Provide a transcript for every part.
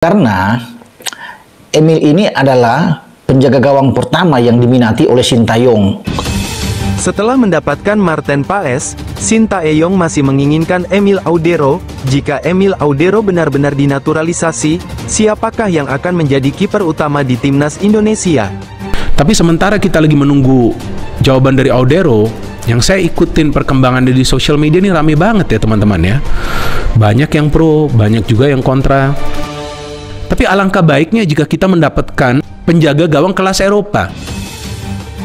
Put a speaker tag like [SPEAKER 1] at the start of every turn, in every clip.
[SPEAKER 1] Karena Emil ini adalah penjaga gawang pertama yang diminati oleh Sintayong.
[SPEAKER 2] Setelah mendapatkan Marten Paes, Sintayong masih menginginkan Emil Audero. Jika Emil Audero benar-benar dinaturalisasi, siapakah yang akan menjadi kiper utama di timnas Indonesia?
[SPEAKER 3] Tapi sementara kita lagi menunggu jawaban dari Audero, yang saya ikutin perkembangan di sosial media ini rame banget ya teman-teman ya. Banyak yang pro, banyak juga yang kontra. Tapi alangkah baiknya jika kita mendapatkan penjaga gawang kelas Eropa.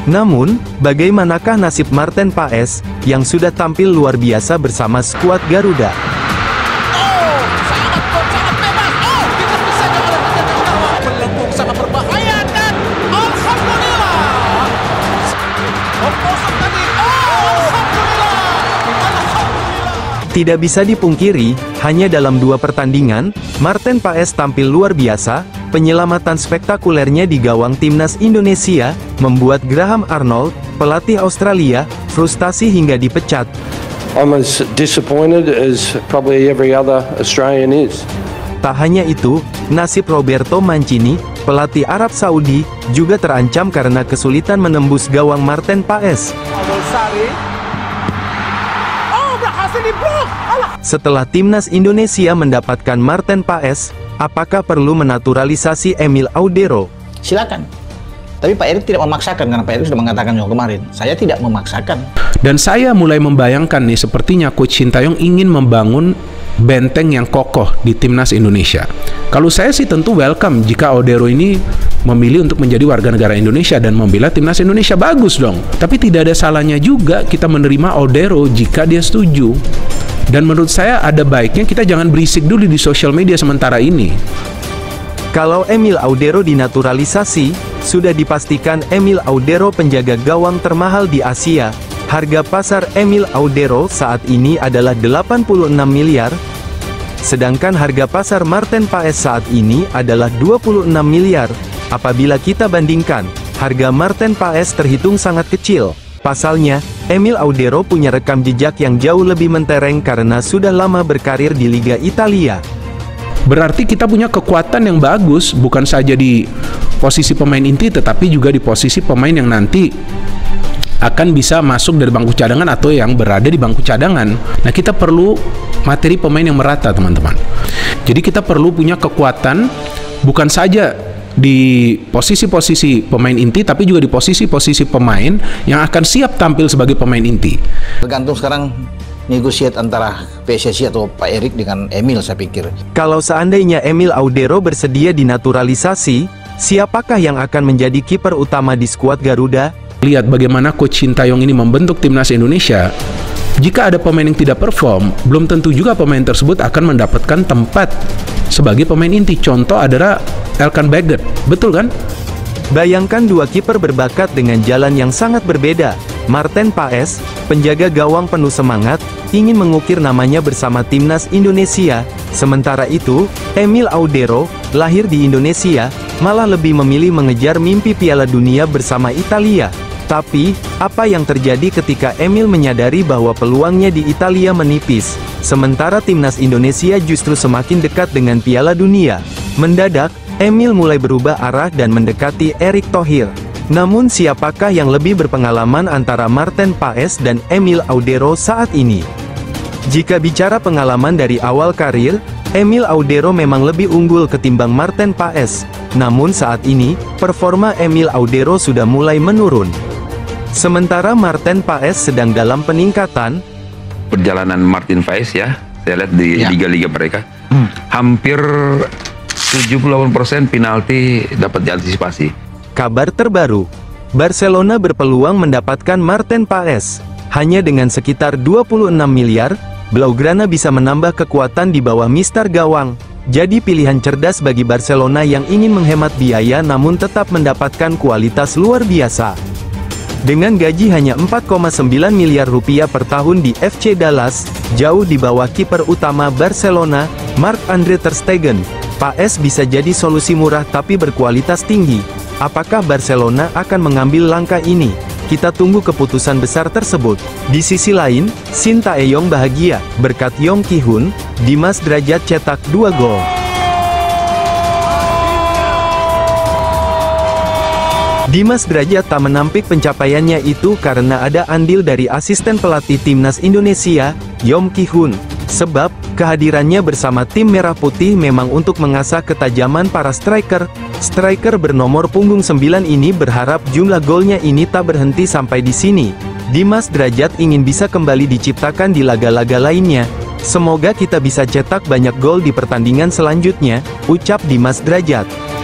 [SPEAKER 2] Namun, bagaimanakah nasib Marten Paes yang sudah tampil luar biasa bersama skuad Garuda?
[SPEAKER 4] Sangat berbahaya dan alhamdulillah.
[SPEAKER 2] Tidak bisa dipungkiri, hanya dalam 2 pertandingan, Marten Paes tampil luar biasa. Penyelamatan spektakulernya di gawang timnas Indonesia membuat Graham Arnold, pelatih Australia, frustasi hingga dipecat.
[SPEAKER 5] I'm as disappointed as probably every other Australian is.
[SPEAKER 2] Tak hanya itu, nasib Roberto Mancini, pelatih Arab Saudi, juga terancam karena kesulitan menembus gawang Marten Paes. Setelah timnas Indonesia mendapatkan Marten Paes, apakah perlu menaturalisasi Emil Audero?
[SPEAKER 1] Silakan. Tapi Pak Erik tidak memaksakan, karena Pak Erik sudah mengatakan kemarin, saya tidak memaksakan.
[SPEAKER 3] Dan saya mulai membayangkan nih, sepertinya Coach Sintayong ingin membangun benteng yang kokoh di timnas Indonesia. Kalau saya sih tentu welcome jika Audero ini memilih untuk menjadi warga negara Indonesia dan membela timnas Indonesia, bagus dong. Tapi tidak ada salahnya juga kita menerima Audero jika dia setuju. Dan menurut saya ada baiknya kita jangan berisik dulu di sosial media sementara ini.
[SPEAKER 2] Kalau Emil Audero dinaturalisasi, sudah dipastikan Emil Audero penjaga gawang termahal di Asia. Harga pasar Emil Audero saat ini adalah 86 miliar. Sedangkan harga pasar Marten Paes saat ini adalah 26 miliar. Apabila kita bandingkan, harga Marten Paes terhitung sangat kecil. Pasalnya, Emil Audero punya rekam jejak yang jauh lebih mentereng karena sudah lama berkarir di Liga Italia.
[SPEAKER 3] Berarti kita punya kekuatan yang bagus, bukan saja di posisi pemain inti, tetapi juga di posisi pemain yang nanti akan bisa masuk dari bangku cadangan atau yang berada di bangku cadangan. Nah, kita perlu materi pemain yang merata, teman-teman. Jadi kita perlu punya kekuatan bukan saja di posisi-posisi pemain inti, tapi juga di posisi-posisi pemain yang akan siap tampil sebagai pemain inti.
[SPEAKER 1] Tergantung sekarang negosiat antara PSSI atau Pak Erik dengan Emil, saya pikir.
[SPEAKER 2] Kalau seandainya Emil Audero bersedia dinaturalisasi, siapakah yang akan menjadi kiper utama di skuad Garuda?
[SPEAKER 3] Lihat bagaimana Coach Sintayong ini membentuk timnas Indonesia. Jika ada pemain yang tidak perform, belum tentu juga pemain tersebut akan mendapatkan tempat sebagai pemain inti. Contoh adalah Elkan Baggett, betul kan?
[SPEAKER 2] Bayangkan 2 kiper berbakat dengan jalan yang sangat berbeda. Marten Paes, penjaga gawang penuh semangat, ingin mengukir namanya bersama timnas Indonesia. Sementara itu, Emil Audero, lahir di Indonesia, malah lebih memilih mengejar mimpi Piala Dunia bersama Italia. Tapi, apa yang terjadi ketika Emil menyadari bahwa peluangnya di Italia menipis, sementara timnas Indonesia justru semakin dekat dengan Piala Dunia? Mendadak, Emil mulai berubah arah dan mendekati Erick Thohir. Namun siapakah yang lebih berpengalaman antara Marten Paes dan Emil Audero saat ini? Jika bicara pengalaman dari awal karir, Emil Audero memang lebih unggul ketimbang Marten Paes. Namun saat ini, performa Emil Audero sudah mulai menurun. Sementara Marten Paes sedang dalam peningkatan.
[SPEAKER 6] Perjalanan Marten Paes ya, saya lihat di liga-liga mereka, hampir 78% penalti dapat diantisipasi.
[SPEAKER 2] Kabar terbaru, Barcelona berpeluang mendapatkan Marten Paes. Hanya dengan sekitar 26 miliar, Blaugrana bisa menambah kekuatan di bawah mister gawang. Jadi pilihan cerdas bagi Barcelona yang ingin menghemat biaya namun tetap mendapatkan kualitas luar biasa. Dengan gaji hanya 4,9 miliar rupiah per tahun di FC Dallas, jauh di bawah kiper utama Barcelona, Marc-Andre ter Stegen, Paes bisa jadi solusi murah tapi berkualitas tinggi. Apakah Barcelona akan mengambil langkah ini? Kita tunggu keputusan besar tersebut. Di sisi lain, Sintayong bahagia, berkat Yong Ki-hun, Dimas Drajat cetak 2 gol. Dimas Drajat tak menampik pencapaiannya itu karena ada andil dari asisten pelatih timnas Indonesia, Yom Ki-hun. Sebab, kehadirannya bersama tim Merah Putih memang untuk mengasah ketajaman para striker. Striker bernomor punggung 9 ini berharap jumlah golnya ini tak berhenti sampai di sini. Dimas Drajat ingin bisa kembali diciptakan di laga-laga lainnya. Semoga kita bisa cetak banyak gol di pertandingan selanjutnya, ucap Dimas Drajat.